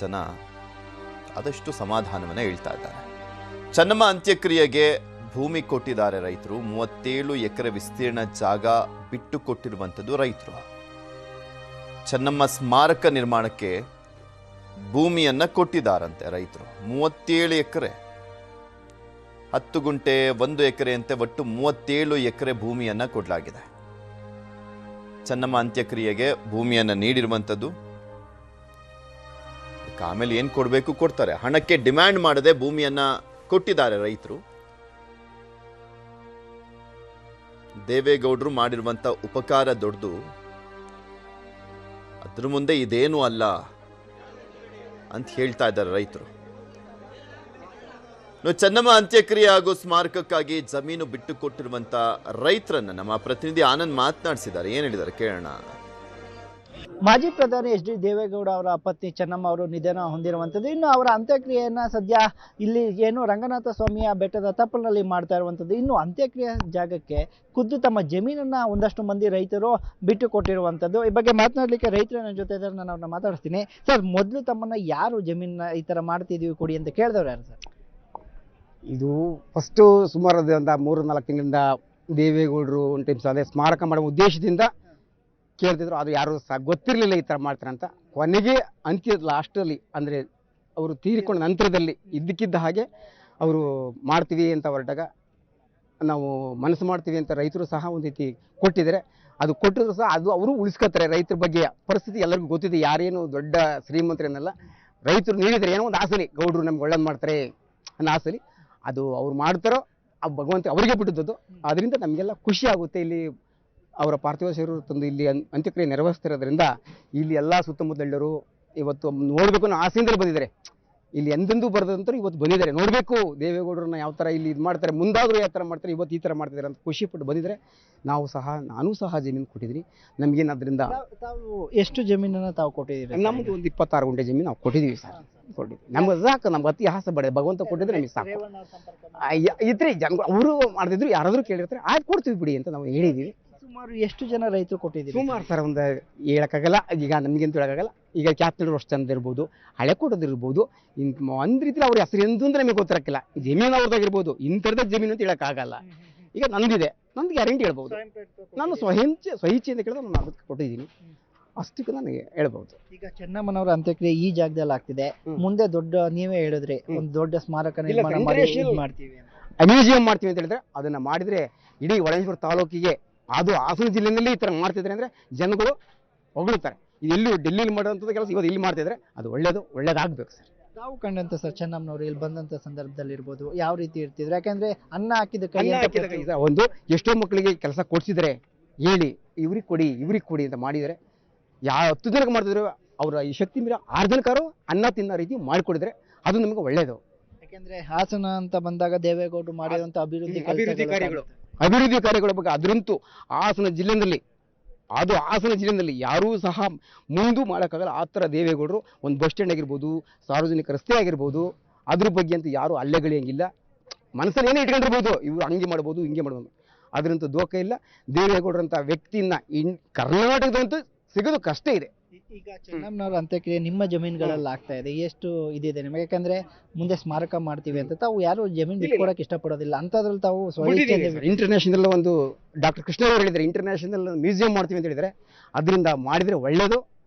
ಜನ ಆದಷ್ಟು ಸಮಾಧಾನವನ್ನು ಹೇಳ್ತಾ ಇದ್ದಾರೆ. ಚೆನ್ನಮ್ಮ ಅಂತ್ಯಕ್ರಿಯೆಗೆ ಭೂಮಿ ಕೊಟ್ಟಿದ್ದಾರೆ ರೈತರು. 37 ಎಕರೆ ವಿಸ್ತೀರ್ಣ ಜಾಗ ಬಿಟ್ಟು ಕೊಟ್ಟಿರುವಂಥದ್ದು ರೈತರು. ಚೆನ್ನಮ್ಮ ಸ್ಮಾರಕ ನಿರ್ಮಾಣಕ್ಕೆ ಭೂಮಿಯನ್ನ ಕೊಟ್ಟಿದ್ದಾರಂತೆ ರೈತರು. 37 ಎಕರೆ, 10 ಗುಂಟೆ 1 ಎಕರೆ ಅಂತೆ ಒಟ್ಟು 37 ಎಕರೆ ಭೂಮಿಯನ್ನ ಕೊಡಲಾಗಿದೆ. ಚೆನ್ನಮ್ಮ ಅಂತ್ಯಕ್ರಿಯೆಗೆ ಭೂಮಿಯನ್ನ ನೀಡಿರುವಂಥದ್ದು. ಆಮೇಲೆ ಏನ್ ಕೊಡಬೇಕು ಕೊಡ್ತಾರೆ. ಹಣಕ್ಕೆ ಡಿಮ್ಯಾಂಡ್ ಮಾಡದೆ ಭೂಮಿಯನ್ನ ಕೊಟ್ಟಿದ್ದಾರೆ ರೈತರು. ದೇವೇಗೌಡರು ಮಾಡಿರುವಂತ ಉಪಕಾರ ದೊಡ್ಡದು, ಅದ್ರ ಮುಂದೆ ಇದೇನು ಅಲ್ಲ ಅಂತ ಹೇಳ್ತಾ ಇದ್ದಾರೆ ರೈತರು. ಚೆನ್ನಮ್ಮ ಅಂತ್ಯಕ್ರಿಯೆ ಹಾಗೂ ಸ್ಮಾರಕಕ್ಕಾಗಿ ಜಮೀನು ಬಿಟ್ಟು ಕೊಟ್ಟಿರುವಂತ ರೈತರನ್ನ ನಮ್ಮ ಪ್ರತಿನಿಧಿ ಆನಂದ್ ಮಾತನಾಡಿಸಿದ್ದಾರೆ. ಏನ್ ಹೇಳಿದ್ದಾರೆ ಕೇಳೋಣ. ಮಾಜಿ ಪ್ರಧಾನಿ ಎಚ್.ಡಿ. ದೇವೇಗೌಡ ಅವರ ಪತ್ನಿ ಚೆನ್ನಮ್ಮ ಅವರು ನಿಧನ ಹೊಂದಿರುವಂಥದ್ದು. ಇನ್ನು ಅವರ ಅಂತ್ಯಕ್ರಿಯೆಯನ್ನು ಸದ್ಯ ಇಲ್ಲಿ ಏನು ರಂಗನಾಥ ಸ್ವಾಮಿಯ ಬೆಟ್ಟದ ತಪ್ಪಲಿನಲ್ಲಿ ಮಾಡ್ತಾ ಇರುವಂಥದ್ದು. ಇನ್ನು ಅಂತ್ಯಕ್ರಿಯೆ ಜಾಗಕ್ಕೆ ಖುದ್ದು ತಮ್ಮ ಜಮೀನನ್ನು ಒಂದಷ್ಟು ಮಂದಿ ರೈತರು ಬಿಟ್ಟು ಕೊಟ್ಟಿರುವಂಥದ್ದು. ಈ ಬಗ್ಗೆ ಮಾತನಾಡಲಿಕ್ಕೆ ರೈತರ ನನ್ನ ಜೊತೆ ಇದ್ದಾರೆ, ನಾನು ಅವ್ರನ್ನ ಮಾತಾಡ್ತೀನಿ. ಸರ್, ಮೊದಲು ತಮ್ಮನ್ನು ಯಾರು ಜಮೀನನ್ನ ಈ ಥರ ಮಾಡ್ತಿದ್ದೀವಿ ಕೊಡಿ ಅಂತ ಕೇಳಿದವ್ರು ಯಾರು ಸರ್? ಇದು ಫಸ್ಟು ಸುಮಾರು ಒಂದು 3-4 ತಿಂಗಳಿಂದ ದೇವೇಗೌಡರು ಒಂದು ಟೈಮ್ಸ್ ಅದೇ ಸ್ಮಾರಕ ಮಾಡುವ ಉದ್ದೇಶದಿಂದ ಕೇಳ್ತಿದ್ರು. ಅದು ಯಾರು ಸಹ ಗೊತ್ತಿರಲಿಲ್ಲ ಈ ಥರ ಮಾಡ್ತಾರೆ ಅಂತ. ಕೊನೆಗೆ ಅಂತ್ಯದ ಲಾಸ್ಟಲ್ಲಿ ಅಂದರೆ ಅವರು ತೀರಿಕೊಂಡ ನಂತರದಲ್ಲಿ ಇದ್ದಕ್ಕಿದ್ದ ಹಾಗೆ ಅವರು ಮಾಡ್ತೀವಿ ಅಂತ ಹೊರಟಾಗ ನಾವು ಮನಸ್ಸು ಮಾಡ್ತೀವಿ ಅಂತ ರೈತರು ಸಹ ಒಂದು ರೀತಿ ಕೊಟ್ಟಿದ್ದಾರೆ. ಅದು ಕೊಟ್ಟಿದ್ರು ಸಹ ಅದು ಅವರು ಉಳಿಸ್ಕೊತಾರೆ. ರೈತರ ಬಗ್ಗೆ ಪರಿಸ್ಥಿತಿ ಎಲ್ಲರಿಗೂ ಗೊತ್ತಿದೆ, ಯಾರೇನು ದೊಡ್ಡ ಶ್ರೀಮಂತರೇನಲ್ಲ. ರೈತರು ನೀಡಿದರೆ ಏನೋ ಒಂದು ಆಸಲಿ ಗೌಡರು ನಮ್ಗೆ ಒಳ್ಳೇದು ಮಾಡ್ತಾರೆ ಅನ್ನೋ ಆಸಲಿ ಅದು ಅವ್ರು ಮಾಡ್ತಾರೋ ಆ ಭಗವಂತ ಅವರಿಗೆ ಬಿಟ್ಟಿದ್ದು. ಅದರಿಂದ ನಮಗೆಲ್ಲ ಖುಷಿ ಆಗುತ್ತೆ. ಇಲ್ಲಿ ಅವರ ಪಾರ್ಥಿವ ಶರೀರ ತಂದು ಇಲ್ಲಿ ಅಂತ್ಯಕ್ರಿಯೆ ನೆರವೇರಿಸ್ತಿರೋದ್ರಿಂದ ಇಲ್ಲಿ ಎಲ್ಲ ಸುತ್ತಮುತ್ತಲರು ಇವತ್ತು ನೋಡಬೇಕು ಅನ್ನೋ ಆಸೆಯಿಂದಲೇ ಬಂದಿದ್ದಾರೆ. ಇಲ್ಲಿ ಎಂದೆಂದೂ ಬರದಂತರೂ ಇವತ್ತು ಬಂದಿದ್ದಾರೆ. ನೋಡಬೇಕು ದೇವೇಗೌಡರನ್ನ ಯಾವ ಥರ ಇಲ್ಲಿ ಇದು ಮಾಡ್ತಾರೆ, ಮುಂದಾದರೂ ಯಾವ ಥರ ಮಾಡ್ತಾರೆ, ಇವತ್ತು ಈ ಥರ ಮಾಡ್ತಿದ್ದಾರೆ ಅಂತ ಖುಷಿಪಟ್ಟು ಬಂದಿದ್ದಾರೆ. ನಾನು ಸಹ ಜಮೀನು ಕೊಟ್ಟಿದ್ದೀನಿ. ನಮಗೇನು ಅದರಿಂದ ತಾವು ಎಷ್ಟು ಜಮೀನನ್ನು ತಾವು ಕೊಟ್ಟಿದ್ದೀರಿ? ನಮ್ಮದು ಒಂದು 26 ಗುಂಟೆ ಜಮೀನು ನಾವು ಕೊಟ್ಟಿದ್ದೀವಿ ಸರ್. ಕೊಟ್ಟಿದ್ದೀವಿ. ನಮ್ಗೆ ಸಾಕು, ನಮ್ಗೆ ಅತಿ ಆಸೆ ಬಡ ಭಗವಂತ ಕೊಟ್ಟಿದ್ರೆ ನಮಗೆ ಸಾಕು. ಇದ್ರೆ ಜನ ಅವರು ಮಾಡ್ತಿದ್ರು, ಯಾರಾದರೂ ಕೇಳಿರ್ತಾರೆ ಆಯ್ತು ಕೊಡ್ತೀವಿ ಬಿಡಿ ಅಂತ ನಾವು ಹೇಳಿದ್ದೀವಿ. ಸುಮಾರು ಎಷ್ಟು ಜನ ರೈತರು ಕೊಟ್ಟಿದ್ದೀರಿ? ಸುಮಾರು ಸರ್, ಒಂದು ಹೇಳೋಕ್ಕಾಗಲ್ಲ. ಈಗ ನಮಗಂತೂ ಹೇಳೋಕ್ಕಾಗಲ್ಲ. ಈಗ ಕ್ಯಾಪ್ಟನ್ ಅಷ್ಟು ಇರ್ಬೋದು, ಹಳೆ ಕೊಡೋದಿರ್ಬೋದು. ಒಂದು ರೀತಿ ಅವ್ರ ಹೆಸರು ಎಂದು ಅಂದ್ರೆ ನಮಗೆ ಗೊತ್ತಿರಕ್ಕಿಲ್ಲ. ಜಮೀನು ಅವ್ರದ್ದಾಗಿರ್ಬೋದು, ಇಂಥದ್ದ ಜಮೀನು ಅಂತ ಹೇಳೋಕ್ಕಾಗಲ್ಲ. ಈಗ ನಂದಿದೆ, ನಂದು ಗ್ಯಾರಂಟಿ ಹೇಳ್ಬೋದು. ನಾನು ಸ್ವಇಚ್ಛೆಯಿಂದ ಕೇಳಿದ್ರೆ ನಾನು ಅದಕ್ಕೆ ಕೊಟ್ಟಿದ್ದೀನಿ, ಅಷ್ಟಕ್ಕೆ ನನಗೆ ಹೇಳ್ಬೋದು. ಈಗ ಚೆನ್ನಮ್ಮನವರ ಅಂತ್ಯಕ್ರಿಯೆ ಈ ಜಾಗದಲ್ಲಿ ಆಗ್ತಿದೆ. ಮುಂದೆ ದೊಡ್ಡ ನೀವೇ ಹೇಳಿದ್ರಿ ಒಂದು ದೊಡ್ಡ ಸ್ಮಾರಕ ನಿರ್ಮಾಣ ಮಾಡ್ತೀವಿ, ಮ್ಯೂಸಿಯಂ ಮಾಡ್ತೀವಿ ಅಂತ ಹೇಳಿದ್ರೆ ಅದನ್ನ ಮಾಡಿದ್ರೆ ಇಡೀ ಹೊಳೆನರಸೀಪುರ ತಾಲೂಕಿಗೆ, ಅದು ಹಾಸನ ಜಿಲ್ಲೆಯಲ್ಲಿ ಈ ಥರ ಮಾಡ್ತಿದ್ರೆ ಅಂದರೆ ಜನಗಳು ಹೊಗಳುತ್ತಾರೆ. ಎಲ್ಲೂ ಡೆಲ್ಲಿಲಿ ಮಾಡೋಂಥದ್ದು ಕೆಲಸ ಇವತ್ತು ಇಲ್ಲಿ ಮಾಡ್ತಿದ್ರೆ ಅದು ಒಳ್ಳೇದಾಗಬೇಕು ಸರ್. ತಾವು ಕಂಡಂತ ಸರ್ ಚೆನ್ನಮ್ಮನವರು ಇಲ್ಲಿ ಬಂದಂಥ ಸಂದರ್ಭದಲ್ಲಿ ಇರ್ಬೋದು, ಯಾವ ರೀತಿ ಇರ್ತಿದ್ರು? ಯಾಕಂದ್ರೆ ಅನ್ನ ಹಾಕಿದ ಕೈ ಒಂದು ಎಷ್ಟೋ ಮಕ್ಕಳಿಗೆ ಕೆಲಸ ಕೊಡ್ಸಿದ್ರೆ ಹೇಳಿ ಇವ್ರಿಗೆ ಕೊಡಿ ಅಂತ ಮಾಡಿದರೆ 10 ಜನಕ್ಕೆ ಮಾಡ್ತಿದ್ರು. ಅವರ ಈ ಶಕ್ತಿ ಮೀರ 6 ಜನಕ್ಕಾರು ಅನ್ನ ತಿನ್ನೋ ರೀತಿ ಮಾಡಿಕೊಡಿದ್ರೆ ಅದು ನಮಗೆ ಒಳ್ಳೇದು. ಯಾಕೆಂದ್ರೆ ಹಾಸನ ಅಂತ ಬಂದಾಗ ದೇವೇಗೌಡರು ಮಾಡಿರುವಂಥ ಅಭಿವೃದ್ಧಿ ಕಾರ್ಯಗಳ ಬಗ್ಗೆ ಅದರಂತೂ ಹಾಸನ ಜಿಲ್ಲೆಯಲ್ಲಿ ಯಾರೂ ಸಹ ಮುಂದೂ ಮಾಡೋಕ್ಕಾಗಲ್ಲ. ಆ ಥರ ದೇವೇಗೌಡರು ಒಂದು ಬಸ್ ಸ್ಟ್ಯಾಂಡ್ ಆಗಿರ್ಬೋದು, ಸಾರ್ವಜನಿಕ ರಸ್ತೆ ಆಗಿರ್ಬೋದು, ಅದ್ರ ಬಗ್ಗೆ ಅಂತೂ ಯಾರೂ ಅಲ್ಲೆಗಳಿಯಂಗಿಲ್ಲ. ಮನಸ್ಸಲ್ಲಿ ಏನೇ ಇಟ್ಕೊಂಡಿರ್ಬೋದು, ಇವರು ಹಂಗೆ ಮಾಡ್ಬೋದು ಹಿಂಗೆ ಮಾಡ್ಬೋದು, ಅದರಂತೂ ದೋಖ ಇಲ್ಲ. ದೇವೇಗೌಡರಂಥ ವ್ಯಕ್ತಿನ ಕರ್ನಾಟಕದಂತೂ ಸಿಗೋದು ಕಷ್ಟ ಇದೆ. ಈಗ ಚೆನ್ನಮ್ಮನವರ ಅಂತ್ಯಕ್ರಿಯೆ ನಿಮ್ಮ ಜಮೀನುಗಳಲ್ಲಿ ಆಗ್ತಾ ಇದೆ, ಎಷ್ಟು ಇದಿದೆ ನಿಮಗೆ? ಯಾಕಂದ್ರೆ ಮುಂದೆ ಸ್ಮಾರಕ ಮಾಡ್ತೀವಿ ಅಂತ ತಾವು ಯಾರು ಜಮೀನು ಬಿಟ್ಕೊಡಕ್ಕೆ ಇಷ್ಟಪಡೋದಿಲ್ಲ, ಅಂತದ್ರಲ್ಲಿ ತಾವು ಇಂಟರ್ನ್ಯಾಷನಲ್ ಒಂದು ಡಾಕ್ಟರ್ ಕೃಷ್ಣ ಅವರು ಹೇಳಿದ್ದಾರೆ, ಇಂಟರ್ನ್ಯಾಷನಲ್ ಮ್ಯೂಸಿಯಂ ಮಾಡ್ತೀವಿ ಅಂತ ಹೇಳಿದರೆ ಅದರಿಂದ ಮಾಡಿದರೆ ಒಳ್ಳೆಯದು.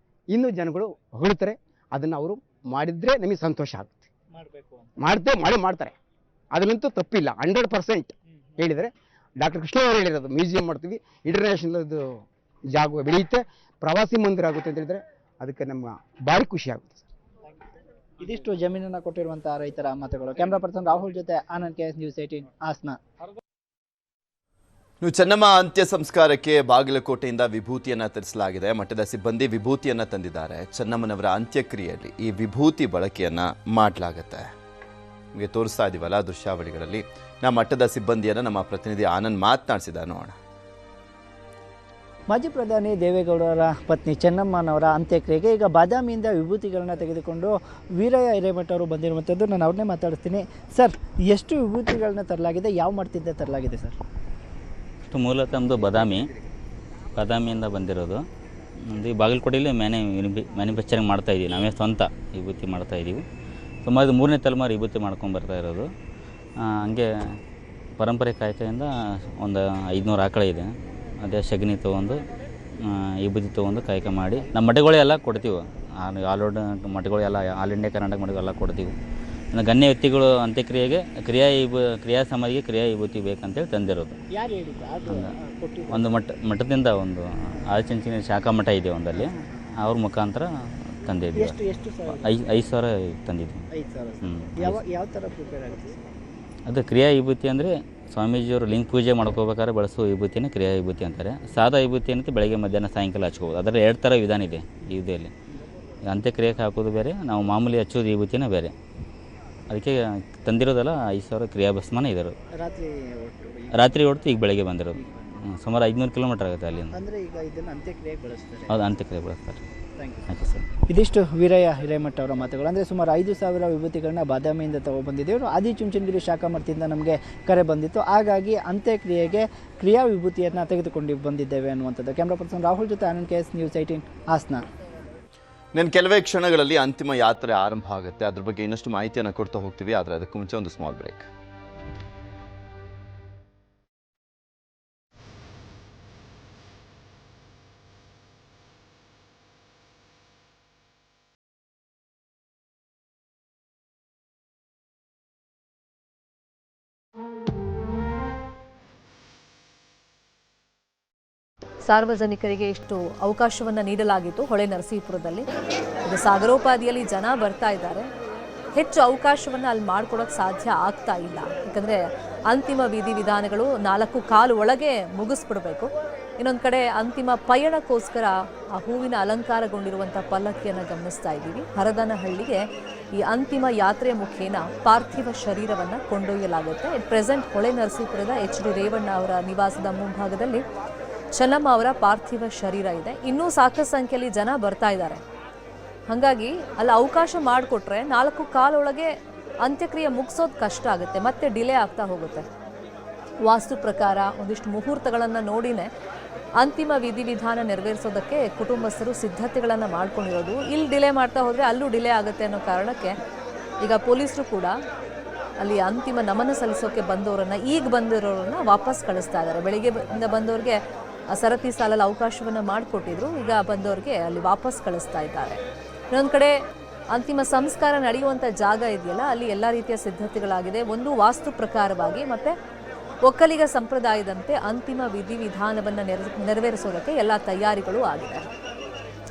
ಇನ್ನೂ ಜನಗಳು ಹೊಗಳ್ತಾರೆ. ಅದನ್ನು ಅವರು ಮಾಡಿದರೆ ನಮಗೆ ಸಂತೋಷ ಆಗುತ್ತೆ. ಮಾಡ್ತಾರೆ, ಅದರಂತೂ ತಪ್ಪಿಲ್ಲ. 100% ಹೇಳಿದರೆ ಡಾಕ್ಟರ್ ಕೃಷ್ಣ ಅವರು ಹೇಳಿರೋದು ಮ್ಯೂಸಿಯಂ ಮಾಡ್ತೀವಿ, ಇಂಟರ್ನ್ಯಾಷನಲ್ ಜಾಗ ಬೆಳೆಯುತ್ತೆ, ಪ್ರವಾಸಿ ಮಂದಿರ ಆಗುತ್ತೆ ಅಂತ ಹೇಳಿದ್ರೆ ಅದಕ್ಕೆ ನಮ್ಮ ಭಾರಿ ಖುಷಿ ಆಗುತ್ತೆ. ಇದಿಷ್ಟು ಜಮೀನನ್ನು ಕೊಟ್ಟಿರುವಂತಹ ರೈತರ ಮಾತುಗಳು. ಕ್ಯಾಮ್ರಾ ಪರ್ಸನ್ ರಾಹುಲ್ ಜೊತೆ ಆನಂದ್, KS News 18 ಹಾಸನ. ಚೆನ್ನಮ್ಮ ಅಂತ್ಯ ಸಂಸ್ಕಾರಕ್ಕೆ ಬಾಗಲಕೋಟೆಯಿಂದ ವಿಭೂತಿಯನ್ನ ತರಿಸಲಾಗಿದೆ. ಮಠದ ಸಿಬ್ಬಂದಿ ವಿಭೂತಿಯನ್ನ ತಂದಿದ್ದಾರೆ. ಚೆನ್ನಮ್ಮನವರ ಅಂತ್ಯಕ್ರಿಯೆಯಲ್ಲಿ ಈ ವಿಭೂತಿ ಬಳಕೆಯನ್ನ ಮಾಡಲಾಗುತ್ತೆ. ನಿಮಗೆ ತೋರಿಸ್ತಾ ಇದೀವಲ್ಲ ದೃಶ್ಯಾವಳಿಗಳಲ್ಲಿ. ನಮ್ಮ ಮಠದ ಸಿಬ್ಬಂದಿಯನ್ನ ನಮ್ಮ ಪ್ರತಿನಿಧಿ ಆನಂದ್ ಮಾತನಾಡಿಸಿದ ನೋಡೋಣ. ಮಾಜಿ ಪ್ರಧಾನಿ ದೇವೇಗೌಡರ ಪತ್ನಿ ಚೆನ್ನಮ್ಮನವರ ಅಂತ್ಯಕ್ರಿಯೆಗೆ ಈಗ ಬಾದಾಮಿಯಿಂದ ವಿಭೂತಿಗಳನ್ನ ತೆಗೆದುಕೊಂಡು ವೀರಯ್ಯ ಹಿರೇಮಠ ಅವರು ಬಂದಿರುವಂಥದ್ದು. ನಾನು ಅವ್ರನ್ನೇ ಮಾತಾಡ್ತೀನಿ. ಸರ್, ಎಷ್ಟು ವಿಭೂತಿಗಳನ್ನ ತರಲಾಗಿದೆ, ಯಾವ ಮಠದಿಂದ ತರಲಾಗಿದೆ ಸರ್? ಮೂಲತಃ ಬಾದಾಮಿಯಿಂದ ಬಂದಿರೋದು. ಒಂದು ಈ ಬಾಗಲಕೋಟೆಯಲ್ಲಿ ಮ್ಯಾನುಫ್ಯಾಕ್ಚರಿಂಗ್ ಮಾಡ್ತಾಯಿದ್ದೀವಿ, ನಾವೇ ಸ್ವಂತ ವಿಭೂತಿ ಮಾಡ್ತಾಯಿದ್ದೀವಿ. ಸುಮಾರು 3ನೇ ತಲೆಮಾರು ವಿಭೂತಿ ಮಾಡ್ಕೊಂಡು ಬರ್ತಾ ಇರೋದು. ಹಂಗೆ ಪರಂಪರೆ ಕಾಯ್ಕೆಯಿಂದ ಒಂದು 500 ಆಕಳ ಇದೆ. ಅದೇ ಸಗಣಿ ತೊಗೊಂಡು ವಿಭೂತಿ ತೊಗೊಂಡು ಕಾಯ್ಕೆ ಮಾಡಿ ನಮ್ಮ ಮಠಗಳೆಲ್ಲ ಕೊಡ್ತೀವಿ. ಆಲ್ ಓವರ್ ಮಠಗಳೆಲ್ಲ ಆಲ್ ಇಂಡಿಯಾ ಕರ್ನಾಟಕ ಮಠಗಳೆಲ್ಲ ಕೊಡ್ತೀವಿ. ಇನ್ನು ಗಣ್ಯ ವ್ಯಕ್ತಿಗಳು ಅಂತ್ಯಕ್ರಿಯೆಗೆ ಕ್ರಿಯಾ ಸಮಾಧಿಗೆ ಕ್ರಿಯಾ ವಿಭೂತಿ ಬೇಕಂತೇಳಿ ತಂದಿರೋದು. ಒಂದು ಮಠದಿಂದ ಒಂದು ಆಲಚಂಚಿನ ಶಾಖಾ ಮಠ ಇದೆ ಒಂದಲ್ಲಿ, ಅವ್ರ ಮುಖಾಂತರ ತಂದಿದ್ವಿ. 5,000 ತಂದಿದ್ವಿ. ಅದು ಕ್ರಿಯಾ ವಿಭೂತಿ ಅಂದರೆ ಸ್ವಾಮೀಜಿಯವರು ಲಿಂಗ ಪೂಜೆ ಮಾಡ್ಕೋಬೇಕಾದ್ರೆ ಬಳಸುವ ವಿಭೂತಿನೇ ಕ್ರಿಯಾ ವಿಭೂತಿ ಅಂತಾರೆ. ಸಾದಾ ವಿಭೂತಿ ಅಂತ ಬೆಳಗ್ಗೆ ಮಧ್ಯಾಹ್ನ ಸಾಯಂಕಾಲ ಹಚ್ಕೋಬೋದು. ಅದರ 2 ಥರ ವಿಧಾನ ಇದೆ ಈ ವಿಧಿಯಲ್ಲಿ. ಅಂತ್ಯಕ್ರಿಯೆಗೆ ಹಾಕೋದು ಬೇರೆ, ನಾವು ಮಾಮೂಲಿ ಹಚ್ಚೋದು ವಿಭೂತಿನೇ ಬೇರೆ. ಅದಕ್ಕೆ ತಂದಿರೋದಲ್ಲ 5,000 ಕ್ರಿಯಾ ಭಸ್ಮನೇ ಇರೋದು. ರಾತ್ರಿ ಹೊರತು ಈಗ ಬೆಳಗ್ಗೆ ಬಂದಿರೋದು. ಸುಮಾರು 500 ಕಿಲೋಮೀಟರ್ ಆಗುತ್ತೆ ಅಲ್ಲಿಂದ. ಹೌದು, ಅಂತ್ಯಕ್ರಿಯೆ ಬಳಸ್ತಾರೆ. Thank you sir. ಇದಿಷ್ಟು ವೀರಯ್ಯ ಹಿರೇಮಠ ಅವರ ಮಾತುಗಳು. ಅಂದರೆ ಸುಮಾರು 5,000 ವಿಭೂತಿಗಳನ್ನ ಬಾದಾಮಿಯಿಂದ ತೊಗೊಬಂದಿದ್ದೇವೆ. ಆದಿಚುಂಚನಗಿರಿ ಶಾಖಾ ಮಠದಿಂದ ನಮಗೆ ಕರೆ ಬಂದಿತ್ತು. ಹಾಗಾಗಿ ಅಂತ್ಯಕ್ರಿಯೆಗೆ ಕ್ರಿಯಾ ವಿಭೂತಿಯನ್ನು ತೆಗೆದುಕೊಂಡು ಬಂದಿದ್ದೇವೆ ಅನ್ನುವಂಥದ್ದು. ಕ್ಯಾಮ್ರಾ ಪರ್ಸನ್ ರಾಹುಲ್ ಜೊತೆ ಆನಂದ್ KS, ನ್ಯೂಸ್ 18 ಹಾಸನ. ನಾನು ಕೆಲವೇ ಕ್ಷಣಗಳಲ್ಲಿ ಅಂತಿಮ ಯಾತ್ರೆ ಆರಂಭ ಆಗುತ್ತೆ. ಅದ್ರ ಬಗ್ಗೆ ಇನ್ನಷ್ಟು ಮಾಹಿತಿಯನ್ನು ಕೊಡ್ತಾ ಹೋಗ್ತೀವಿ. ಆದರೆ ಅದಕ್ಕೂ ಮುಂಚೆ ಒಂದು ಸ್ಮಾಲ್ ಬ್ರೇಕ್. ಸಾರ್ವಜನಿಕರಿಗೆ ಇಷ್ಟು ಅವಕಾಶವನ್ನು ನೀಡಲಾಗಿತ್ತು ಹೊಳೆ ನರಸೀಪುರದಲ್ಲಿ. ಇದು ಸಾಗರೋಪಾದಿಯಲ್ಲಿ ಜನ ಬರ್ತಾ ಇದ್ದಾರೆ. ಹೆಚ್ಚು ಅವಕಾಶವನ್ನು ಅಲ್ಲಿ ಮಾಡ್ಕೊಡೋಕ್ಕೆ ಸಾಧ್ಯ ಆಗ್ತಾ ಇಲ್ಲ. ಯಾಕಂದರೆ ಅಂತಿಮ ವಿಧಿವಿಧಾನಗಳು 4 ಕಾಲು ಒಳಗೆ ಮುಗಿಸ್ಬಿಡ್ಬೇಕು. ಇನ್ನೊಂದು ಕಡೆ ಅಂತಿಮ ಪಯಣಕ್ಕೋಸ್ಕರ ಆ ಹೂವಿನ ಅಲಂಕಾರಗೊಂಡಿರುವಂಥ ಪಲ್ಲಕ್ಕಿಯನ್ನು ಗಮನಿಸ್ತಾ ಇದ್ದೀವಿ. ಹರದನಹಳ್ಳಿಗೆ ಈ ಅಂತಿಮ ಯಾತ್ರೆಯ ಮುಖೇನ ಪಾರ್ಥಿವ ಶರೀರವನ್ನು ಕೊಂಡೊಯ್ಯಲಾಗುತ್ತೆ. ಇಟ್ ಪ್ರೆಸೆಂಟ್ ಹೊಳೆ ನರಸೀಪುರದ HD ರೇವಣ್ಣ ಅವರ ನಿವಾಸದ ಮುಂಭಾಗದಲ್ಲಿ ಚೆನ್ನಮ್ಮ ಅವರ ಪಾರ್ಥಿವ ಶರೀರ ಇದೆ. ಇನ್ನೂ ಸಾಕಷ್ಟು ಸಂಖ್ಯೆಯಲ್ಲಿ ಜನ ಬರ್ತಾ ಇದ್ದಾರೆ. ಹಾಗಾಗಿ ಅಲ್ಲಿ ಅವಕಾಶ ಮಾಡಿಕೊಟ್ರೆ 4 ಕಾಲೊಳಗೆ ಅಂತ್ಯಕ್ರಿಯೆ ಮುಗಿಸೋದು ಕಷ್ಟ ಆಗುತ್ತೆ, ಮತ್ತೆ ಡಿಲೇ ಆಗ್ತಾ ಹೋಗುತ್ತೆ. ವಾಸ್ತು ಪ್ರಕಾರ ಒಂದಿಷ್ಟು ಮುಹೂರ್ತಗಳನ್ನು ನೋಡಿನೇ ಅಂತಿಮ ವಿಧಿವಿಧಾನ ನೆರವೇರಿಸೋದಕ್ಕೆ ಕುಟುಂಬಸ್ಥರು ಸಿದ್ಧತೆಗಳನ್ನು ಮಾಡ್ಕೊಂಡಿರೋದು. ಇಲ್ಲಿ ಡಿಲೇ ಮಾಡ್ತಾ ಹೋದರೆ ಅಲ್ಲೂ ಡಿಲೇ ಆಗುತ್ತೆ ಅನ್ನೋ ಕಾರಣಕ್ಕೆ ಈಗ ಪೊಲೀಸರು ಕೂಡ ಅಲ್ಲಿ ಅಂತಿಮ ನಮನ ಸಲ್ಲಿಸೋಕ್ಕೆ ಈಗ ಬಂದಿರೋರನ್ನ ವಾಪಸ್ ಕಳಿಸ್ತಾ ಇದ್ದಾರೆ. ಬೆಳಿಗ್ಗೆ ಬಂದವ್ರಿಗೆ ಸರತಿ ಸಾಲಲ್ಲಿ ಅವಕಾಶವನ್ನು ಮಾಡಿಕೊಟ್ಟಿದ್ರು. ಈಗ ಬಂದವ್ರಿಗೆ ಅಲ್ಲಿ ವಾಪಸ್ ಕಳಿಸ್ತಾ ಇದ್ದಾರೆ. ಇನ್ನೊಂದು ಕಡೆ ಅಂತಿಮ ಸಂಸ್ಕಾರ ನಡೆಯುವಂಥ ಜಾಗ ಇದೆಯಲ್ಲ, ಅಲ್ಲಿ ಎಲ್ಲ ರೀತಿಯ ಸಿದ್ಧತೆಗಳಾಗಿದೆ. ಒಂದು ವಾಸ್ತು ಪ್ರಕಾರವಾಗಿ ಮತ್ತು ಒಕ್ಕಲಿಗ ಸಂಪ್ರದಾಯದಂತೆ ಅಂತಿಮ ವಿಧಿವಿಧಾನವನ್ನು ನೆರವೇರಿಸೋದಕ್ಕೆ ಎಲ್ಲ ತಯಾರಿಗಳು ಆಗಿದೆ.